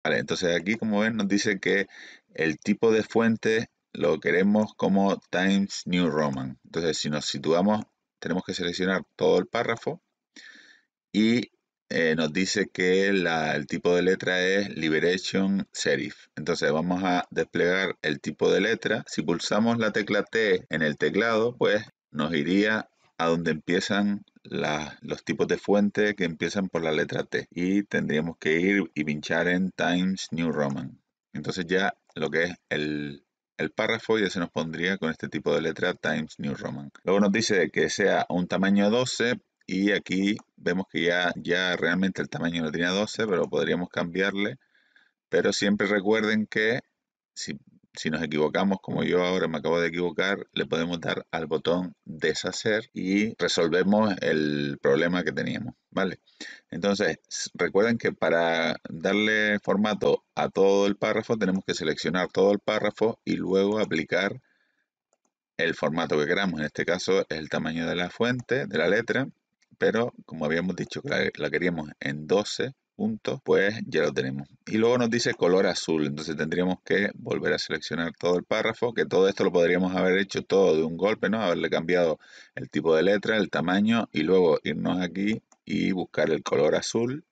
Vale, entonces aquí como ven nos dice que el tipo de fuente lo queremos como Times New Roman. Entonces si nos situamos tenemos que seleccionar todo el párrafo y nos dice que el tipo de letra es Liberation Serif. Entonces vamos a desplegar el tipo de letra. Si pulsamos la tecla T en el teclado, pues nos iría a donde empiezan los tipos de fuente que empiezan por la letra T. Y tendríamos que ir y pinchar en Times New Roman. Entonces ya lo que es el párrafo ya se nos pondría con este tipo de letra Times New Roman. Luego nos dice que sea un tamaño 12 y aquí vemos que ya realmente el tamaño no tenía 12, pero podríamos cambiarle. Pero siempre recuerden que si, si nos equivocamos, como yo ahora me acabo de equivocar, le podemos dar al botón deshacer y resolvemos el problema que teníamos, ¿vale? Entonces, recuerden que para darle formato a todo el párrafo tenemos que seleccionar todo el párrafo y luego aplicar el formato que queramos. En este caso es el tamaño de la fuente, de la letra, pero como habíamos dicho que la queríamos en 12 puntos, pues ya lo tenemos. Y luego nos dice color azul, entonces tendríamos que volver a seleccionar todo el párrafo, que todo esto lo podríamos haber hecho todo de un golpe, ¿no? Haberle cambiado el tipo de letra, el tamaño y luego irnos aquí y buscar el color azul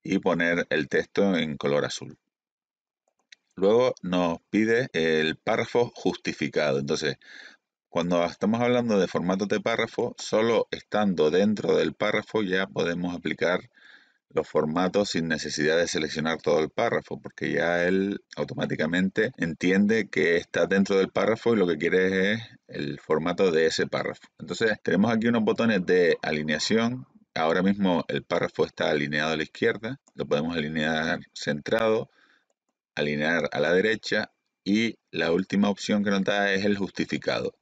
y poner el texto en color azul. Luego nos pide el párrafo justificado. Entonces, cuando estamos hablando de formatos de párrafo, solo estando dentro del párrafo ya podemos aplicar los formatos sin necesidad de seleccionar todo el párrafo, porque ya él automáticamente entiende que está dentro del párrafo y lo que quiere es el formato de ese párrafo. Entonces, tenemos aquí unos botones de alineación. Ahora mismo el párrafo está alineado a la izquierda, lo podemos alinear centrado, alinear a la derecha y la última opción que nos da es el justificado.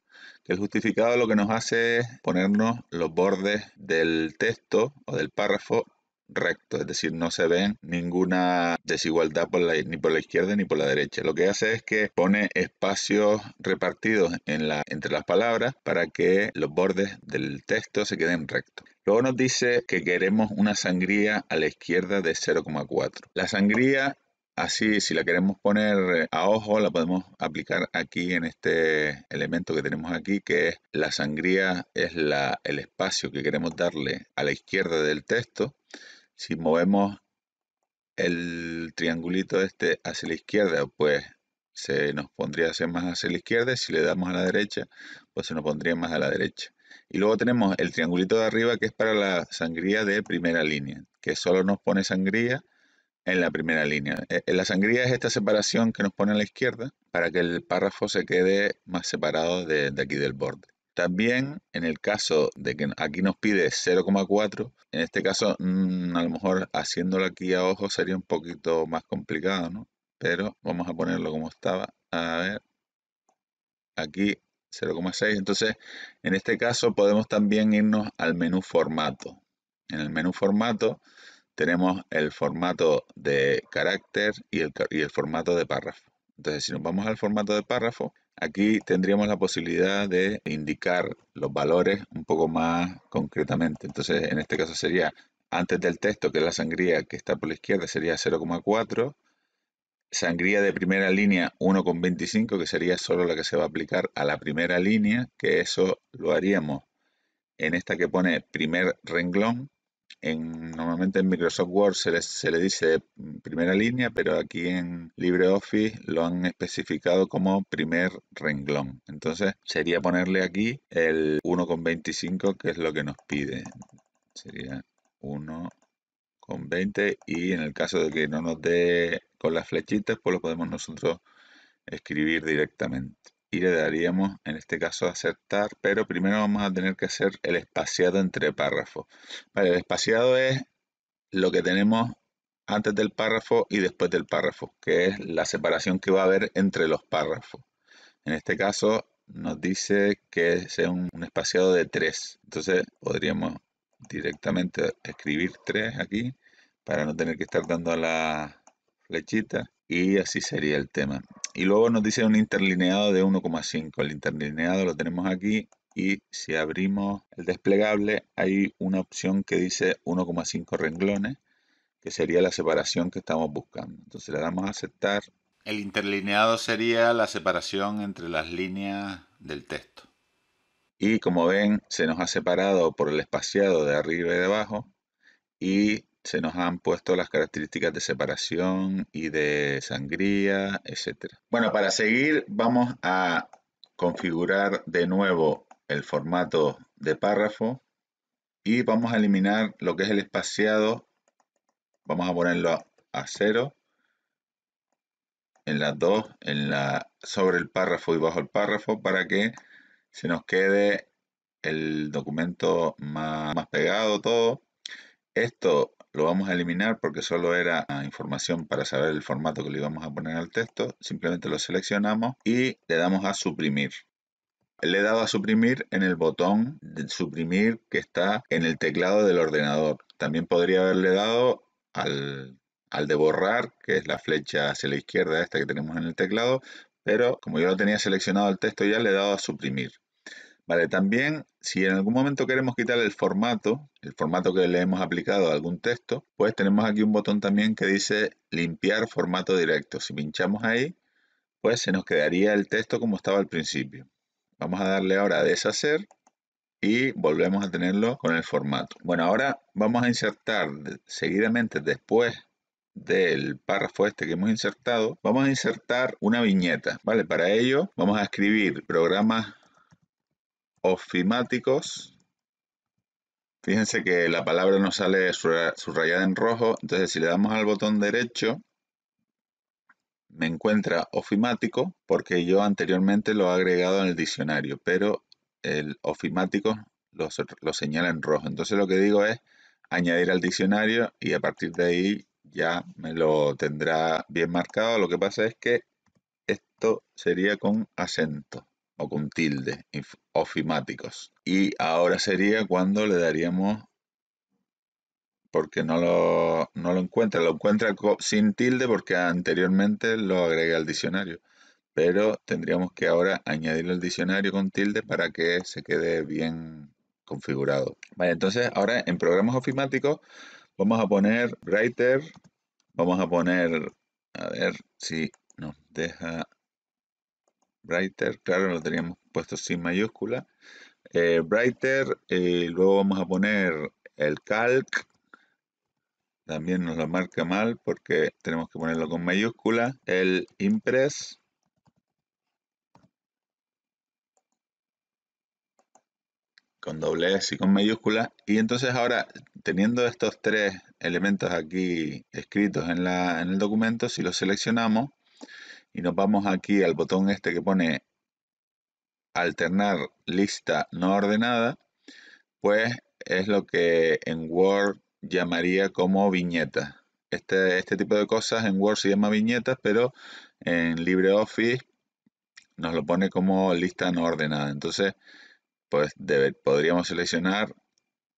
El justificado lo que nos hace es ponernos los bordes del texto o del párrafo rectos, es decir, no se ven ninguna desigualdad ni por la izquierda ni por la derecha. Lo que hace es que pone espacios repartidos entre las palabras para que los bordes del texto se queden rectos. Luego nos dice que queremos una sangría a la izquierda de 0,4. La sangría, así, si la queremos poner a ojo, la podemos aplicar aquí en este elemento que tenemos aquí, que es la sangría, es el espacio que queremos darle a la izquierda del texto. Si movemos el triangulito este hacia la izquierda, pues se nos pondría más hacia la izquierda, y si le damos a la derecha, pues se nos pondría más a la derecha. Y luego tenemos el triangulito de arriba que es para la sangría de primera línea, que solo nos pone sangría en la primera línea. La sangría es esta separación que nos pone a la izquierda para que el párrafo se quede más separado de aquí del borde. También en el caso de que aquí nos pide 0,4, en este caso a lo mejor haciéndolo aquí a ojo sería un poquito más complicado, ¿no? Pero vamos a ponerlo como estaba. A ver, aquí 0,6. Entonces, en este caso podemos también irnos al menú formato. En el menú formato tenemos el formato de carácter y el formato de párrafo. Entonces, si nos vamos al formato de párrafo, aquí tendríamos la posibilidad de indicar los valores un poco más concretamente. Entonces, en este caso sería antes del texto, que es la sangría que está por la izquierda, sería 0,4. Sangría de primera línea 1,25, que sería solo la que se va a aplicar a la primera línea, que eso lo haríamos en esta que pone primer renglón. Normalmente en Microsoft Word se le dice primera línea, pero aquí en LibreOffice lo han especificado como primer renglón. Entonces sería ponerle aquí el 1,25, que es lo que nos pide. Sería 1,20 y en el caso de que no nos dé con las flechitas, pues lo podemos nosotros escribir directamente. Y le daríamos, en este caso, aceptar, pero primero vamos a tener que hacer el espaciado entre párrafos. Vale, el espaciado es lo que tenemos antes del párrafo y después del párrafo, que es la separación que va a haber entre los párrafos. En este caso nos dice que sea un espaciado de 3. Entonces podríamos directamente escribir 3 aquí para no tener que estar dando a la flechita y así sería el tema. Y luego nos dice un interlineado de 1,5. El interlineado lo tenemos aquí y si abrimos el desplegable hay una opción que dice 1,5 renglones que sería la separación que estamos buscando. Entonces le damos a aceptar. El interlineado sería la separación entre las líneas del texto. Y como ven, se nos ha separado por el espaciado de arriba y de abajo y se nos han puesto las características de separación y de sangría, etcétera. Bueno, para seguir vamos a configurar de nuevo el formato de párrafo y vamos a eliminar lo que es el espaciado. Vamos a ponerlo a 0 en las dos, sobre el párrafo y bajo el párrafo, para que se nos quede el documento más pegado todo. Esto lo vamos a eliminar porque solo era información para saber el formato que le íbamos a poner al texto. Simplemente lo seleccionamos y le damos a suprimir. Le he dado a suprimir en el botón de suprimir que está en el teclado del ordenador. También podría haberle dado al de borrar, que es la flecha hacia la izquierda esta que tenemos en el teclado, pero como yo lo tenía seleccionado el texto ya le he dado a suprimir. Vale, también si en algún momento queremos quitar el formato que le hemos aplicado a algún texto, pues tenemos aquí un botón también que dice limpiar formato directo. Si pinchamos ahí, pues se nos quedaría el texto como estaba al principio. Vamos a darle ahora a deshacer y volvemos a tenerlo con el formato. Bueno, ahora vamos a insertar seguidamente después del párrafo este que hemos insertado, vamos a insertar una viñeta, ¿vale? Para ello vamos a escribir programas ofimáticos. Fíjense que la palabra nos sale subrayada en rojo, entonces si le damos al botón derecho me encuentra ofimático porque yo anteriormente lo he agregado en el diccionario, pero el ofimático lo señala en rojo. Entonces lo que digo es añadir al diccionario y a partir de ahí ya me lo tendrá bien marcado. Lo que pasa es que esto sería con acento o con tilde, ofimáticos. Y ahora sería cuando le daríamos, porque no lo encuentra, lo encuentra sin tilde porque anteriormente lo agregué al diccionario, pero tendríamos que ahora añadirlo al diccionario con tilde para que se quede bien configurado. Vale, entonces ahora en programas ofimáticos vamos a poner writer, vamos a poner, a ver si nos deja writer, claro, lo teníamos puesto sin mayúscula, writer, luego vamos a poner el calc. También nos lo marca mal porque tenemos que ponerlo con mayúscula. El impress. Con doble S y con mayúscula. Y entonces ahora, teniendo estos tres elementos aquí escritos en el documento, si los seleccionamos y nos vamos aquí al botón este que pone alternar lista no ordenada, pues es lo que en Word llamaría como viñeta. Este tipo de cosas en Word se llama viñetas, pero en LibreOffice nos lo pone como lista no ordenada. Entonces, pues podríamos seleccionar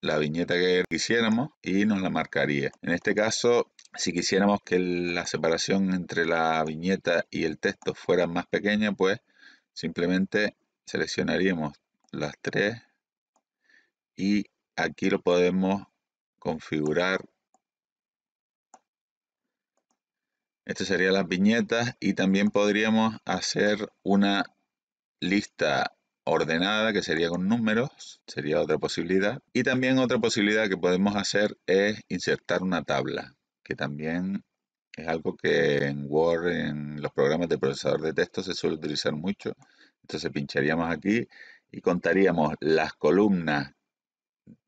la viñeta que quisiéramos y nos la marcaría. En este caso, si quisiéramos que la separación entre la viñeta y el texto fuera más pequeña, pues simplemente seleccionaríamos las tres y aquí lo podemos configurar. Estas serían las viñetas y también podríamos hacer una lista ordenada que sería con números, sería otra posibilidad. Y también otra posibilidad que podemos hacer es insertar una tabla, que también es algo que en Word, en los programas de procesador de texto se suele utilizar mucho. Entonces pincharíamos aquí y contaríamos las columnas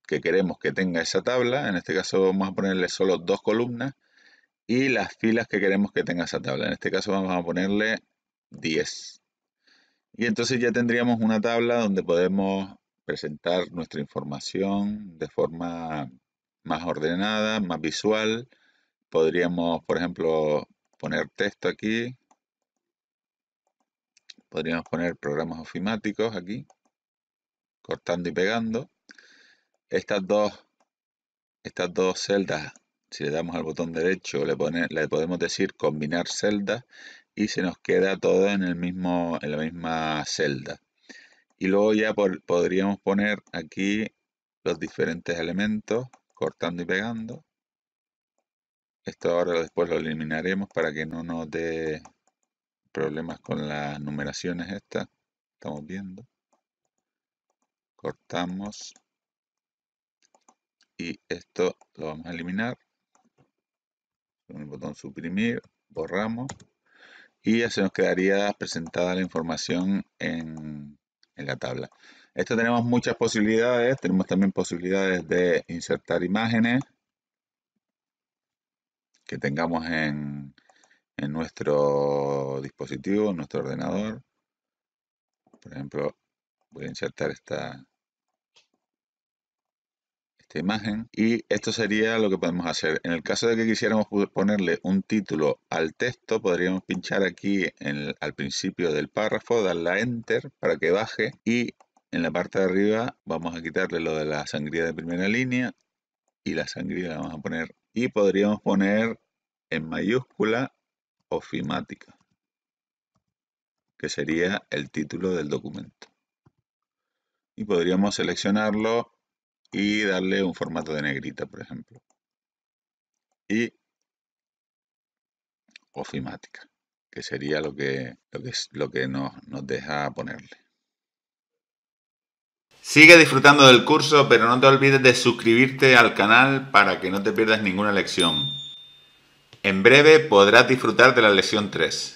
que queremos que tenga esa tabla. En este caso vamos a ponerle solo 2 columnas y las filas que queremos que tenga esa tabla. En este caso vamos a ponerle 10. Y entonces ya tendríamos una tabla donde podemos presentar nuestra información de forma más ordenada, más visual. Podríamos, por ejemplo, poner texto aquí. Podríamos poner programas ofimáticos aquí, cortando y pegando. Estas dos celdas, si le damos al botón derecho, le podemos decir combinar celdas y se nos queda todo en la misma celda. Y luego ya podríamos poner aquí los diferentes elementos, cortando y pegando. Esto ahora después lo eliminaremos para que no nos dé problemas con las numeraciones estas. Estamos viendo. Cortamos. Y esto lo vamos a eliminar. Con el botón suprimir, borramos. Y ya se nos quedaría presentada la información en la tabla. Esto tenemos muchas posibilidades. Tenemos también posibilidades de insertar imágenes que tengamos en nuestro dispositivo, en nuestro ordenador. Por ejemplo, voy a insertar esta imagen y esto sería lo que podemos hacer. En el caso de que quisiéramos ponerle un título al texto, podríamos pinchar aquí al principio del párrafo, darle a Enter para que baje y en la parte de arriba vamos a quitarle lo de la sangría de primera línea y la sangría la vamos a poner y podríamos poner en mayúscula ofimática, que sería el título del documento. Y podríamos seleccionarlo y darle un formato de negrita, por ejemplo. Y ofimática, que sería lo que nos deja ponerle. Sigue disfrutando del curso, pero no te olvides de suscribirte al canal para que no te pierdas ninguna lección. En breve podrás disfrutar de la lección 3.